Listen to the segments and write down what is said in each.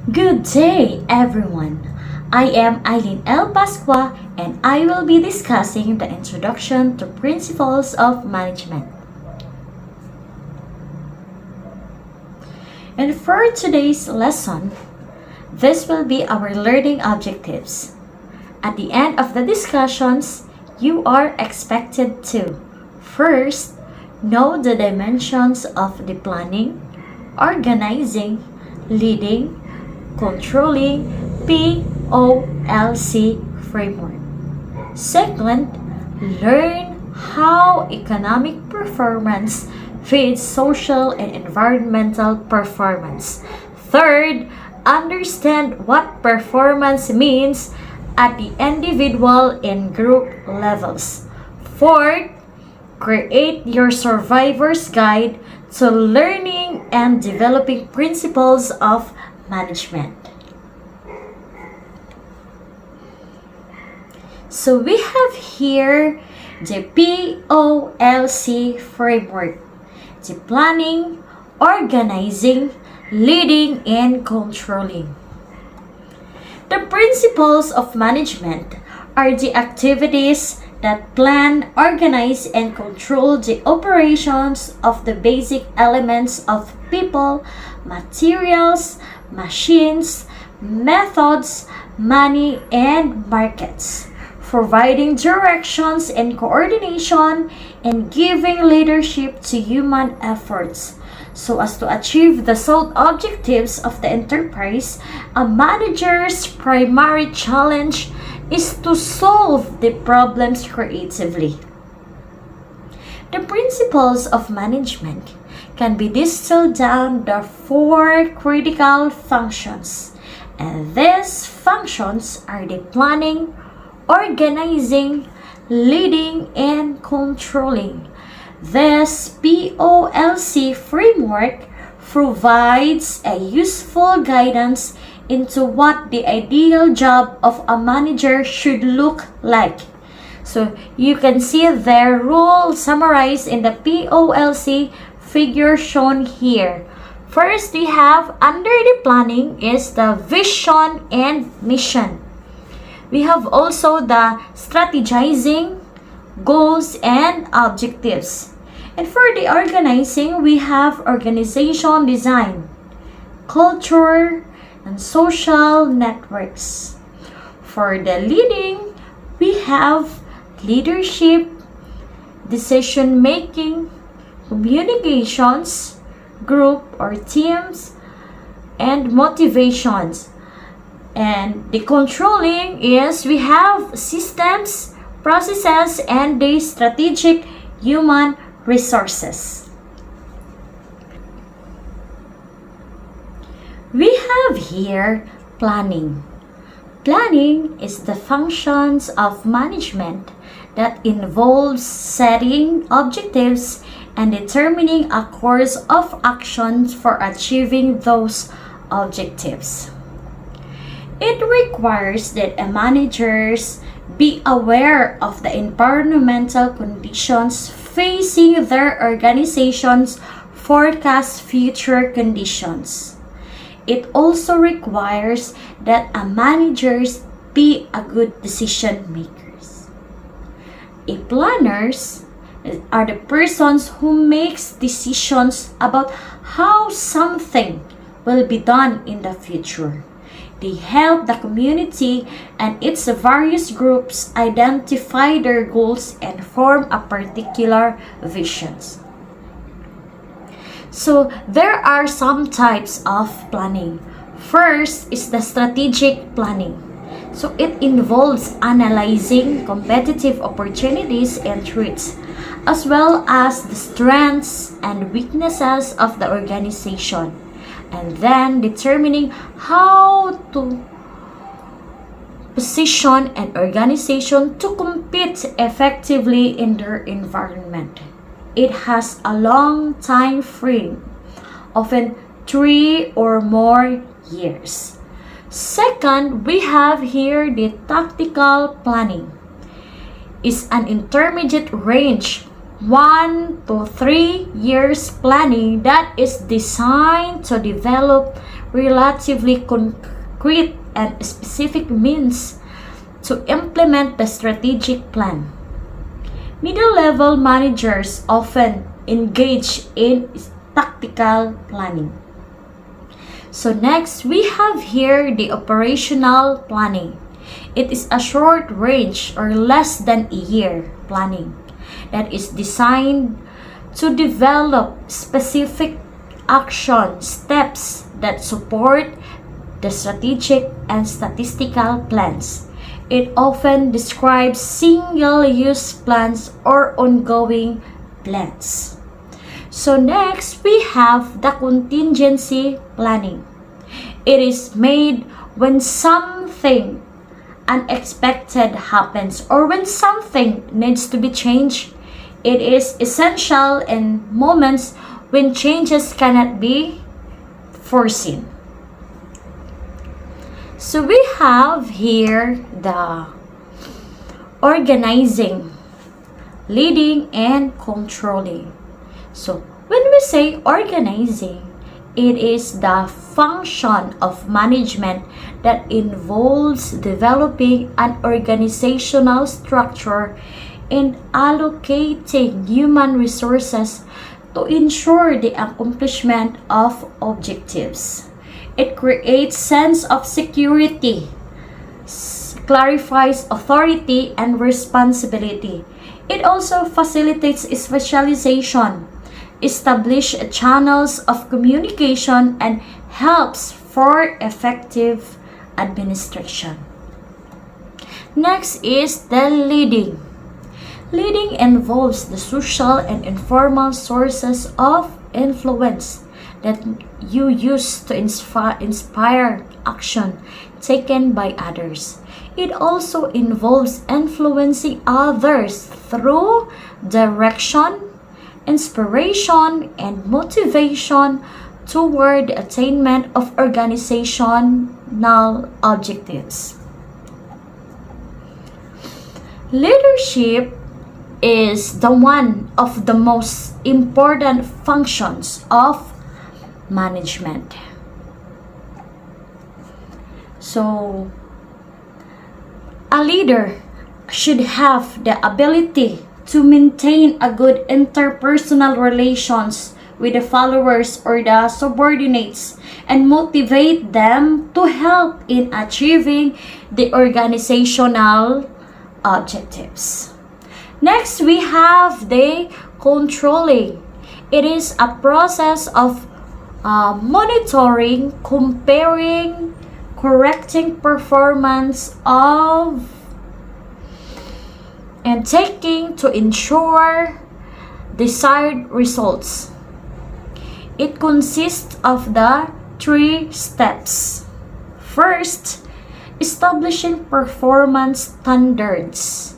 Good day, everyone. I am Eileen L. Pasqua and I will be discussing the introduction to principles of management. And for today's lesson, this will be our learning objectives. At the end of the discussions, you are expected to first know the dimensions of the planning, organizing, leading, controlling POLC framework. Second, learn how economic performance feeds social and environmental performance. Third, understand what performance means at the individual and group levels. Fourth, create your survivor's guide to learning and developing principles of management. So we have here the POLC framework, the planning, organizing, leading, and controlling. The principles of management are the activities that plan, organize, and control the operations of the basic elements of people, materials, machines, methods, money, and markets, providing directions and coordination and giving leadership to human efforts. So as to achieve the sought objectives of the enterprise, a manager's primary challenge is to solve the problems creatively. The principles of management can be distilled down to four critical functions, and these functions are the planning, organizing, leading, and controlling. This POLC framework provides a useful guidance into what the ideal job of a manager should look like. So you can see their role summarized in the POLC figure shown here. First, we have under the planning is the vision and mission. We have also the strategizing, goals, and objectives. And for the organizing, we have organization design, culture, and social networks. For the leading, we have leadership, decision making, communications, group or teams, and motivations. And the controlling is we have systems, processes, and the strategic human resources. We have here planning. Planning is the functions of management that involves setting objectives and determining a course of action for achieving those objectives. It requires that a managers be aware of the environmental conditions facing their organizations, forecast future conditions. It also requires that a managers be a good decision makers. A planners are the persons who makes decisions about how something will be done in the future. They help the community and its various groups identify their goals and form a particular visions. So there are some types of planning. First is the strategic planning. So it involves analyzing competitive opportunities and threats, as well as the strengths and weaknesses of the organization, and then determining how to position an organization to compete effectively in their environment. It has a long time frame, often 3 or more years. Second, we have here the tactical planning. It's an intermediate range 1 to 3 years planning that is designed to develop relatively concrete and specific means to implement the strategic plan. Middle-level managers often engage in tactical planning. So next, we have here the operational planning. It is a short range or less than a year planning that is designed to develop specific action steps that support the strategic and statistical plans. It often describes single-use plans or ongoing plans. So next, we have the contingency planning. It is made when something unexpected happens or when something needs to be changed. It is essential in moments when changes cannot be foreseen. So we have here the organizing, leading, and controlling. So when we say organizing, it is the function of management that involves developing an organizational structure and allocating human resources to ensure the accomplishment of objectives. It creates sense of security, clarifies authority and responsibility. It also facilitates specialization, establish channels of communication, and helps for effective administration. Next is the leading. Leading involves the social and informal sources of influence that you use to inspire action taken by others. It also involves influencing others through direction, inspiration, and motivation toward the attainment of organizational objectives. Leadership is the one of the most important functions of management. So, a leader should have the ability to maintain a good interpersonal relations with the followers or the subordinates and motivate them to help in achieving the organizational objectives. Next, we have the controlling. It is a process of monitoring, comparing, correcting performance of, and taking to ensure desired results. It consists of the 3 steps. First, establishing performance standards,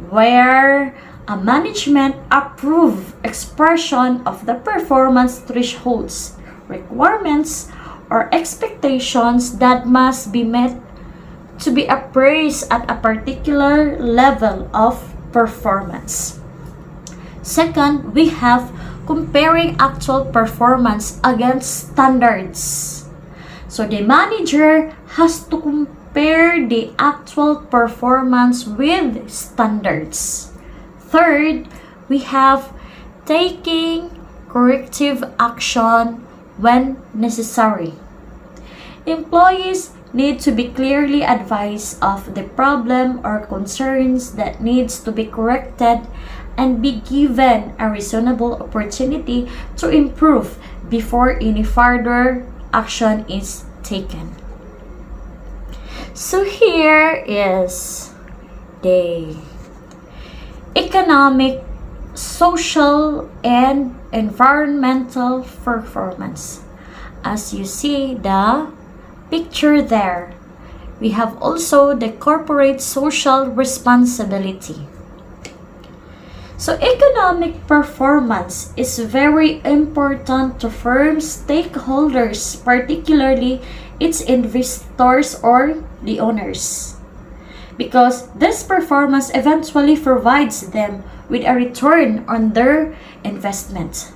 where a management approved expression of the performance thresholds, requirements, or expectations that must be met to be appraised at a particular level of performance. Second, we have comparing actual performance against standards. So the manager has to compare the actual performance with standards. Third, we have taking corrective action when necessary. Employees need to be clearly advised of the problem or concerns that needs to be corrected and be given a reasonable opportunity to improve before any further action is taken. So here is the economic, social, and environmental performance. As you see the picture there, we have also the corporate social responsibility. So economic performance is very important to firm stakeholders, particularly its investors or the owners, because this performance eventually provides them with a return on their investment.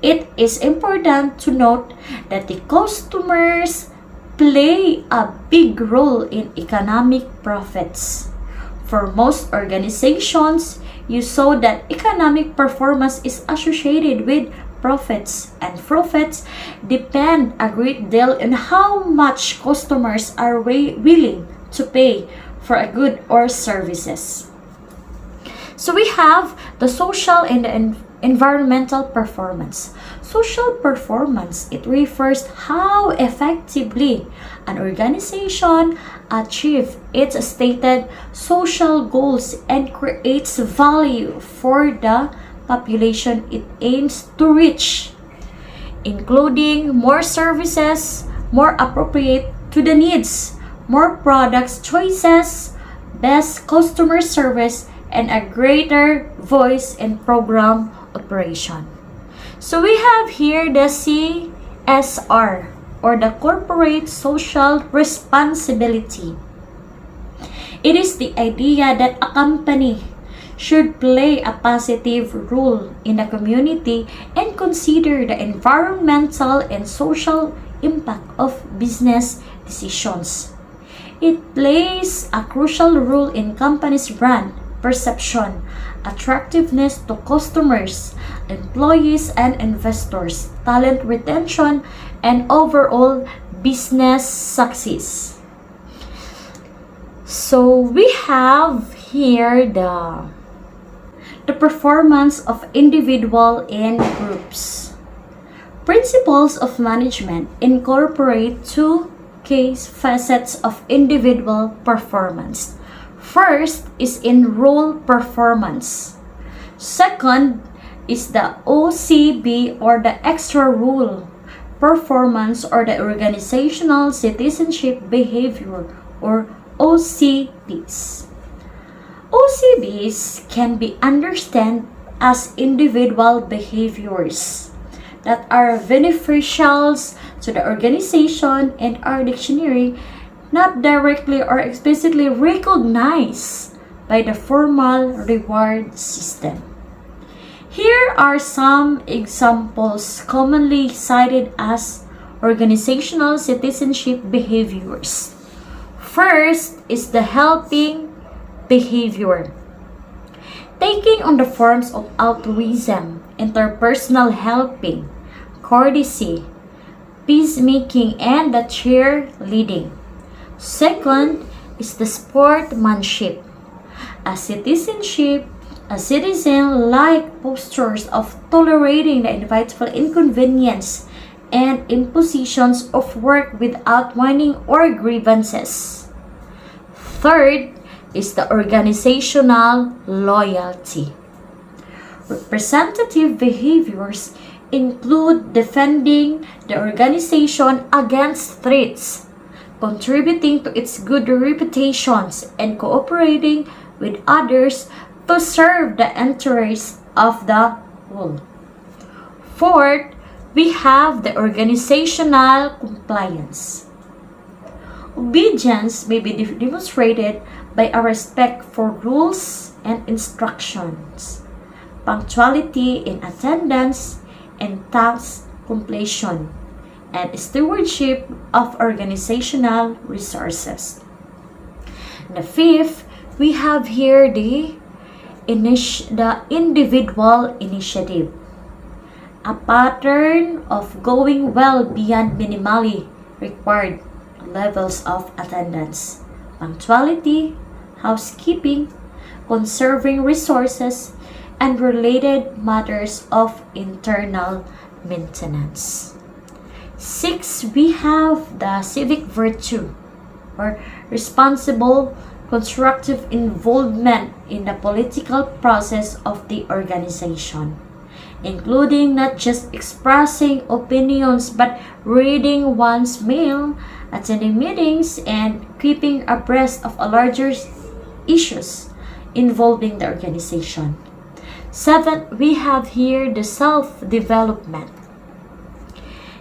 It is important to note that the customers play a big role in economic profits. For most organizations, you saw that economic performance is associated with profits, and profits depend a great deal on how much customers are willing to pay for a good or services. So we have the social and the environmental performance. Social performance, it refers how effectively an organization achieves its stated social goals and creates value for the population it aims to reach, including more services, more appropriate to the needs, more products choices, best customer service, and a greater voice in program operation. So we have here the CSR, or the Corporate Social Responsibility. It is the idea that a company should play a positive role in the community and consider the environmental and social impact of business decisions. It plays a crucial role in companies' brand perception, attractiveness to customers, employees and investors, talent retention, and overall business success. So we have here the performance of individual and groups. Principles of management incorporate two key facets of individual performance. First is in role performance. Second is the OCB, or the extra role performance, or the organizational citizenship behavior, or OCBs. OCBs can be understood as individual behaviors that are beneficial to the organization and our dictionary, not directly or explicitly recognized by the formal reward system. Here are some examples commonly cited as organizational citizenship behaviors. First is the helping behavior, taking on the forms of altruism, interpersonal helping, courtesy, peacemaking, and the cheerleading. Second is the sportsmanship, a citizen-like postures of tolerating the inevitable inconvenience and impositions of work without whining or grievances. Third is the organizational loyalty. Representative behaviors include defending the organization against threats, contributing to its good reputations, and cooperating with others to serve the interests of the whole. Fourth, we have the organizational compliance. Obedience may be demonstrated by a respect for rules and instructions, punctuality in attendance and task completion, and stewardship of organizational resources. And the fifth, we have here the individual initiative, a pattern of going well beyond minimally required levels of attendance, punctuality, housekeeping, conserving resources, and related matters of internal maintenance. Six, we have the civic virtue, or responsible, constructive involvement in the political process of the organization, including not just expressing opinions but reading one's mail, attending meetings, and keeping abreast of larger issues involving the organization. Seventh, we have here the self-development.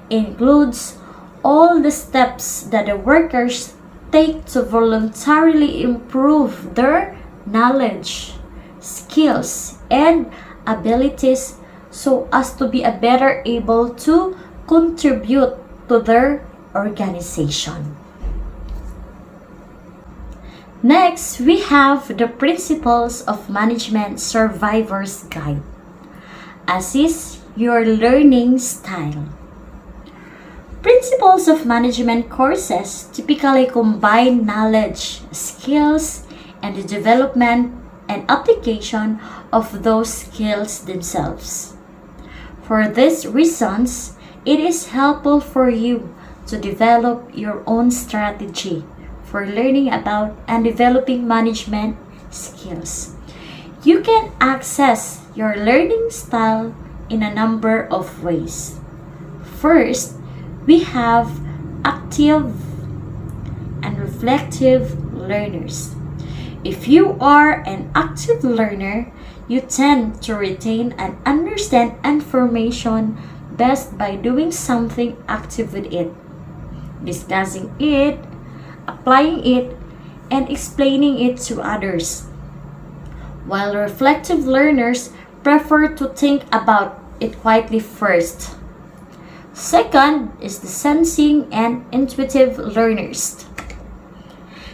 Includes all the steps that the workers take to voluntarily improve their knowledge, skills, and abilities so as to be a better able to contribute to their organization. Next, we have the Principles of Management Survivor's Guide. Assess your learning style. Principles of Management courses typically combine knowledge, skills, and the development and application of those skills themselves. For these reasons, it is helpful for you to develop your own strategy for learning about and developing management skills. You can access your learning style in a number of ways. First, we have active and reflective learners. If you are an active learner, you tend to retain and understand information best by doing something active with it, discussing it, applying it, and explaining it to others. While reflective learners prefer to think about it quietly first. Second is the sensing and intuitive learners.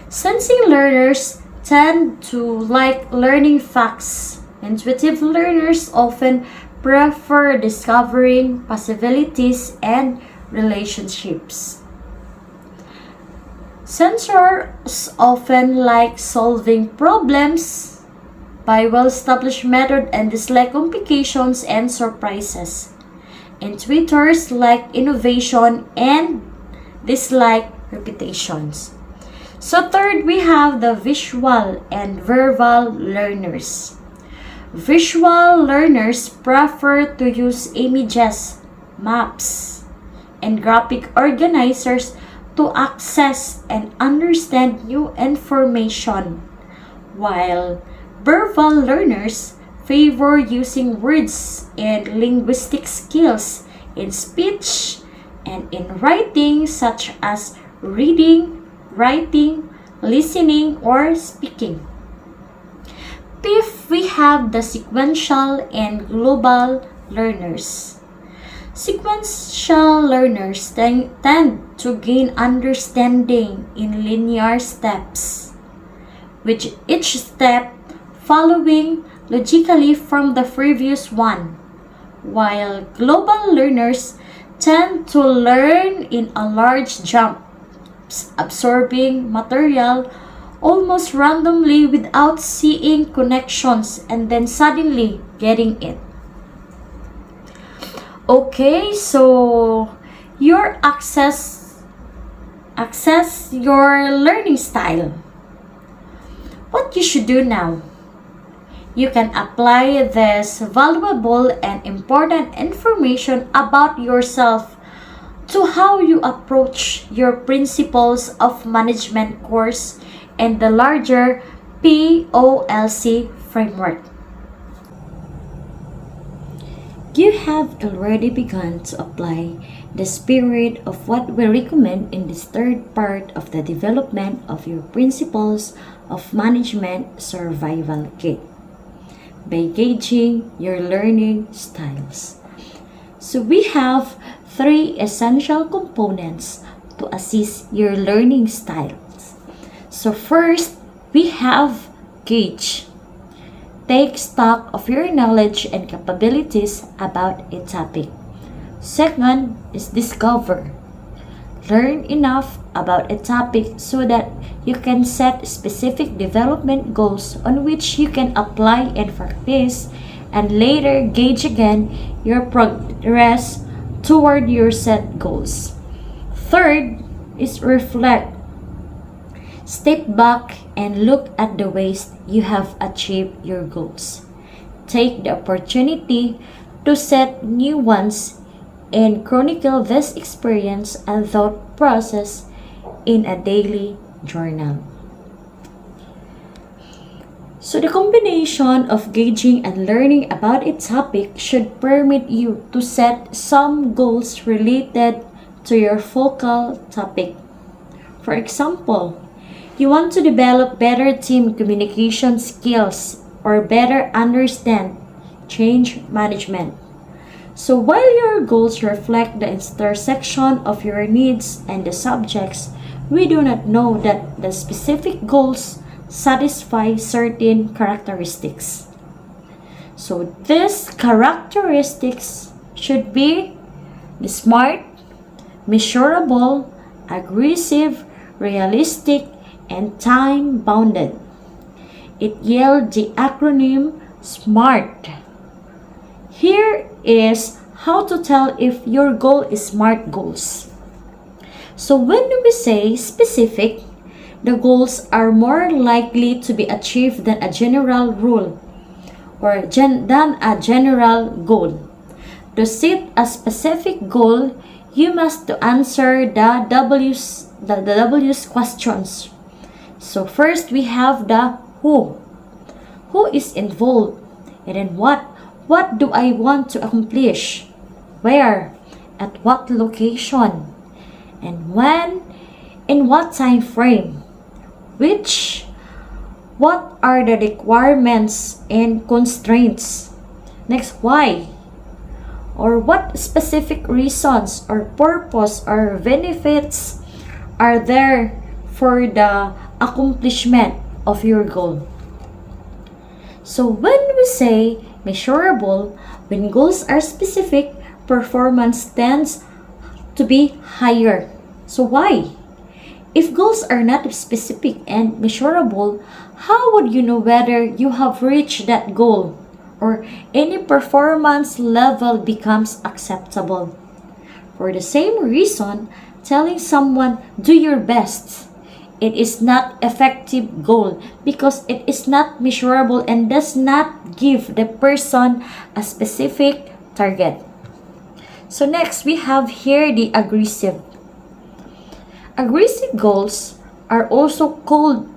Sensing learners tend to like learning facts. Intuitive learners often prefer discovering possibilities and relationships. Sensors often like solving problems by well-established method and dislike complications and surprises. Intuitors like innovation and dislike repetitions. So third, we have the visual and verbal learners. Visual learners prefer to use images, maps, and graphic organizers to access and understand new information, while verbal learners favor using words and linguistic skills in speech and in writing, such as reading, writing, listening, or speaking. Fifth, we have the sequential and global learners. Sequential learners tend to gain understanding in linear steps, with each step following logically from the previous one, while global learners tend to learn in a large jumps, absorbing material almost randomly without seeing connections and then suddenly getting it. Okay, so your access your learning style. What you should do now? You can apply this valuable and important information about yourself to how you approach your Principles of Management course and the larger POLC framework. You have already begun to apply the spirit of what we recommend in this third part of the development of your Principles of Management Survival Kit by gauging your learning styles. So we have three essential components to assist your learning styles. So first, we have gauge. Take stock of your knowledge and capabilities about a topic. Second is discover. Learn enough about a topic so that you can set specific development goals on which you can apply and practice, and later gauge again your progress toward your set goals. Third is reflect. Step back and look at the ways you have achieved your goals. Take the opportunity to set new ones and chronicle this experience and thought process in a daily journal. So the combination of gauging and learning about a topic should permit you to set some goals related to your focal topic. For example, you want to develop better team communication skills or better understand change management. So while your goals reflect the intersection of your needs and the subjects, we do not know that the specific goals satisfy certain characteristics. So these characteristics should be the SMART, measurable, aggressive, realistic, and time-bounded. It yields the acronym SMART. Here is how to tell if your goal is SMART goals. So when we say specific, the goals are more likely to be achieved than a general rule or than a general goal. To set a specific goal, you must answer the W's questions. So first we have the who. Who is involved? And then what? What do I want to accomplish? Where? At what location? And when? In what time frame? Which? What are the requirements and constraints? Next, why? Or what specific reasons or purpose or benefits are there for the accomplishment of your goal? So when we say measurable, when goals are specific, performance tends to be higher. So why? If goals are not specific and measurable, how would you know whether you have reached that goal or any performance level becomes acceptable? For the same reason, telling someone do your best, it is not effective goal because it is not measurable and does not give the person a specific target. So next, we have here the aggressive. Aggressive goals are also called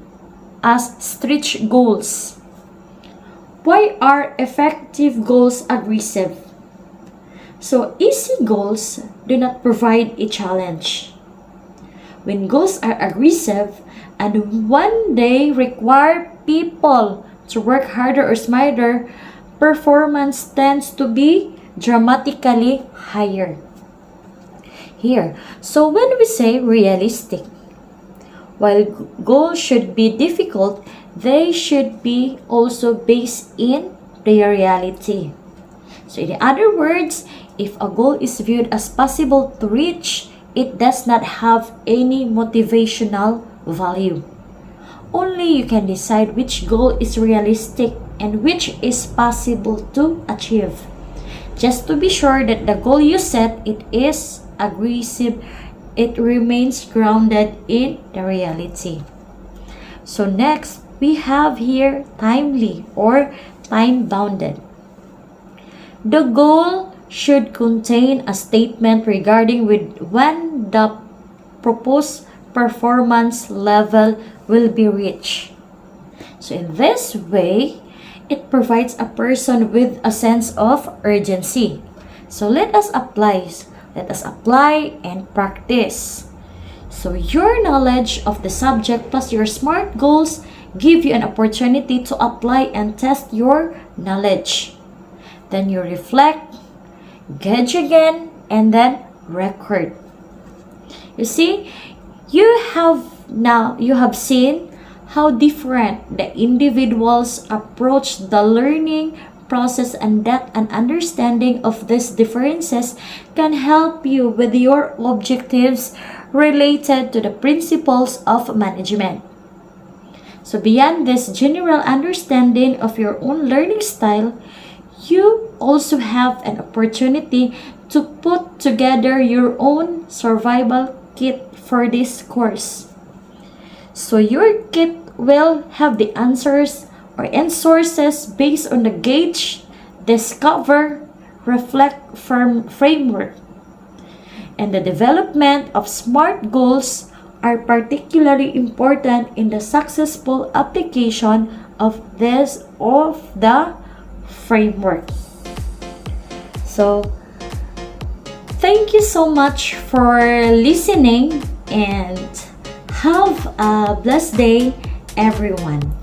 as stretch goals. Why are effective goals aggressive? So easy goals do not provide a challenge. When goals are aggressive and when they require people to work harder or smarter, performance tends to be dramatically higher. Here, so when we say realistic, while goals should be difficult, they should be also based in the reality. So in other words, if a goal is viewed as possible to reach, it does not have any motivational value. Only you can decide which goal is realistic and which is possible to achieve. Just to be sure that the goal you set, it is aggressive, it remains grounded in the reality. So next, we have here timely or time-bounded. The goal should contain a statement regarding when the proposed performance level will be reached. So in this way, it provides a person with a sense of urgency. So let us apply and practice. So your knowledge of the subject plus your SMART goals give you an opportunity to apply and test your knowledge. Then you reflect, gauge again, and then record. You see, you have seen how different the individuals approach the learning process, and that an understanding of these differences can help you with your objectives related to the principles of management. So beyond this general understanding of your own learning style, you also have an opportunity to put together your own survival kit for this course. So your kit will have the answers and sources based on the gauge, discover, reflect framework. And the development of SMART goals are particularly important in the successful application of the framework. So thank you so much for listening and have a blessed day, everyone.